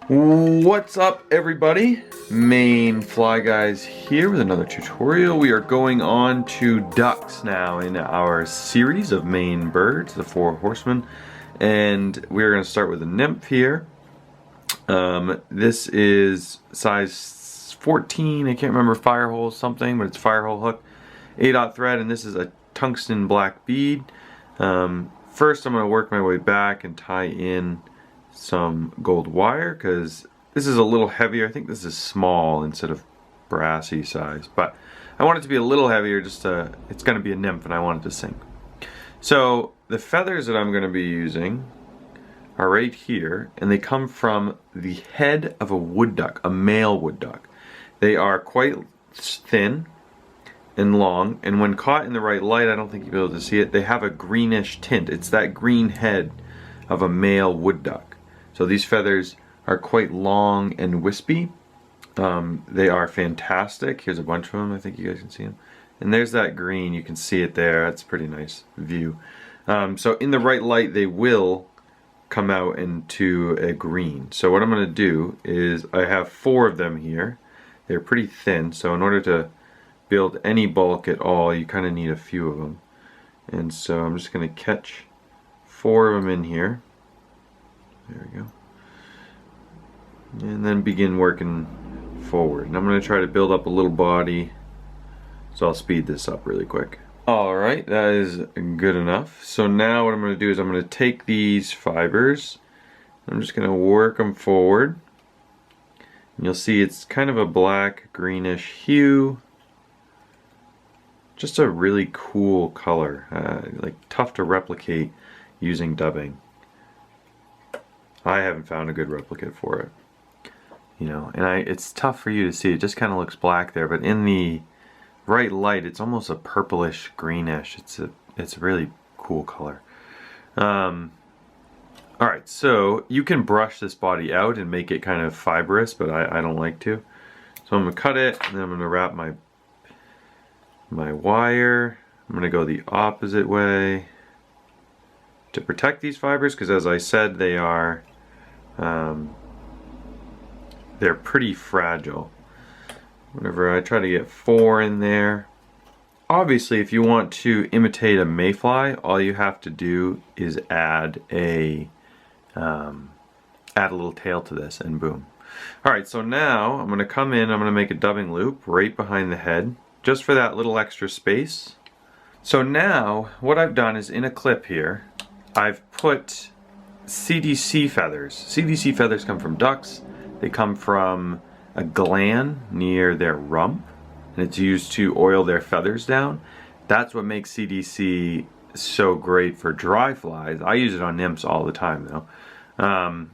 What's up, everybody? Maine Fly Guys here with another tutorial. We are going on to ducks now in our series of Maine birds, the Four Horsemen, and we're going to start with a nymph here. This is size 14, I can't remember, fire hole something, but it's fire hole hook, 8/0 thread, and this is a tungsten black bead. First I'm going to work my way back and tie in some gold wire because this is a little heavier. I think this is small instead of brassy size, but I want it to be a little heavier just to, it's going to be a nymph and I want it to sing. So the feathers that I'm going to be using are right here, and they come from the head of a wood duck, a male wood duck. They are quite thin and long, and when caught in the right light, I don't think you'll be able to see it, they have a greenish tint. It's that green head of a male wood duck. So these feathers are quite long and wispy. They are fantastic. Here's a bunch of them. I think you guys can see them. And there's that green. You can see it there. That's a pretty nice view. So in the right light, they will come out into a green. So what I'm going to do is I have 4 of them here. They're pretty thin. So in order to build any bulk at all, you kind of need a few of them. And so I'm just going to catch 4 of them in here. There we go. And then begin working forward. And I'm going to try to build up a little body. So I'll speed this up really quick. Alright, that is good enough. So now what I'm going to do is I'm going to take these fibers. I'm just going to work them forward. And you'll see it's kind of a black greenish hue. Just a really cool color. Like tough to replicate using dubbing. I haven't found a good replicate for it, you know, and it's tough for you to see. It just kind of looks black there, but in the right light, it's almost a purplish greenish. It's a really cool color. All right, so you can brush this body out and make it kind of fibrous, but I don't like to. So I'm gonna cut it, and then I'm gonna wrap my wire. I'm gonna go the opposite way to protect these fibers, because as I said, they're pretty fragile. Whenever I try to get 4 in there. Obviously, if you want to imitate a mayfly, all you have to do is add a little tail to this, and boom. Alright, so now I'm going to come in, I'm going to make a dubbing loop right behind the head, just for that little extra space. So now, what I've done is in a clip here, I've put Cdc feathers. Cdc feathers come from ducks. They come from a gland near their rump, and it's used to oil their feathers down. That's what makes Cdc so great for dry flies. I use it on nymphs all the time though,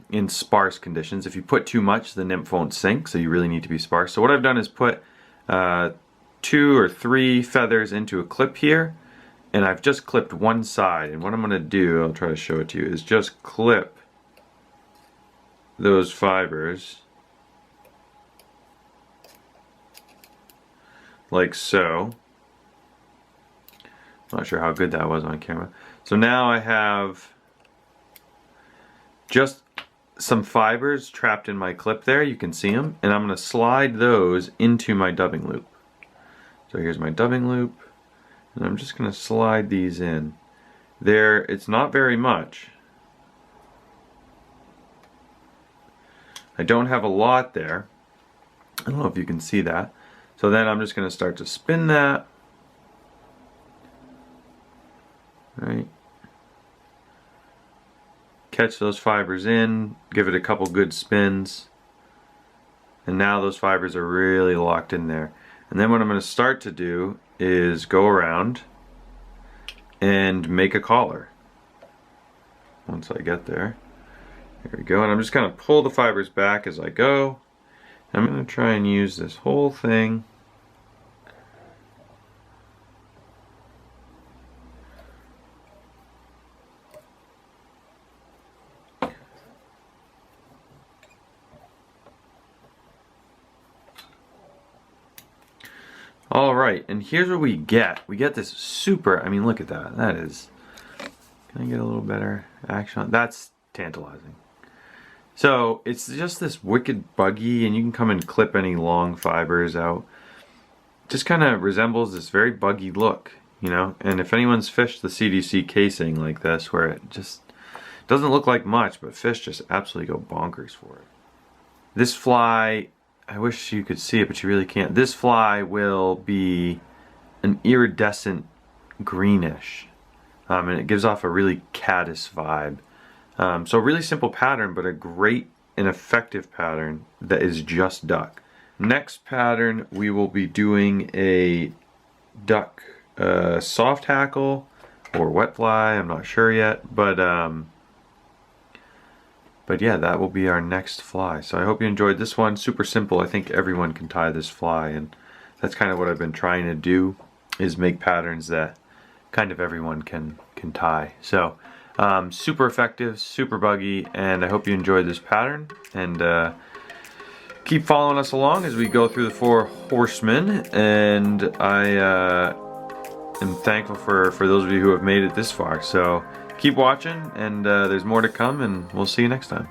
in sparse conditions. If you put too much, the nymph won't sink, so you really need to be sparse. So what I've done is put 2 or 3 feathers into a clip here, and I've just clipped one side. And what I'm going to do, I'll try to show it to you, is just clip those fibers like so. Not sure how good that was on camera. So now I have just some fibers trapped in my clip there. You can see them. And I'm going to slide those into my dubbing loop. So here's my dubbing loop. And I'm just going to slide these in. There, it's not very much. I don't have a lot there. I don't know if you can see that. So then I'm just going to start to spin that. Right. Catch those fibers in, give it a couple good spins. And now those fibers are really locked in there. And then what I'm going to start to do is go around and make a collar. Once I get there. There we go. And I'm just going to pull the fibers back as I go. I'm going to try and use this whole thing. Alright, and here's what we get. We get this super, I mean, look at that. That is, can I get a little better action on? That's tantalizing. So it's just this wicked buggy, and you can come and clip any long fibers out. Just kind of resembles this very buggy look, you know. And if anyone's fished the CDC casing like this, where it just doesn't look like much, but fish just absolutely go bonkers for it. This fly, I wish you could see it, but you really can't. This fly will be an iridescent greenish, and it gives off a really caddis vibe. So really simple pattern, but a great and effective pattern that is just duck. Next pattern, we will be doing a duck soft hackle or wet fly. I'm not sure yet, but yeah, that will be our next fly. So I hope you enjoyed this one. Super simple. I think everyone can tie this fly, and that's kind of what I've been trying to do, is make patterns that kind of everyone can tie. So super effective, super buggy, and I hope you enjoyed this pattern, and keep following us along as we go through the 4 horsemen. And I am thankful for those of you who have made it this far. So keep watching, and there's more to come, and we'll see you next time.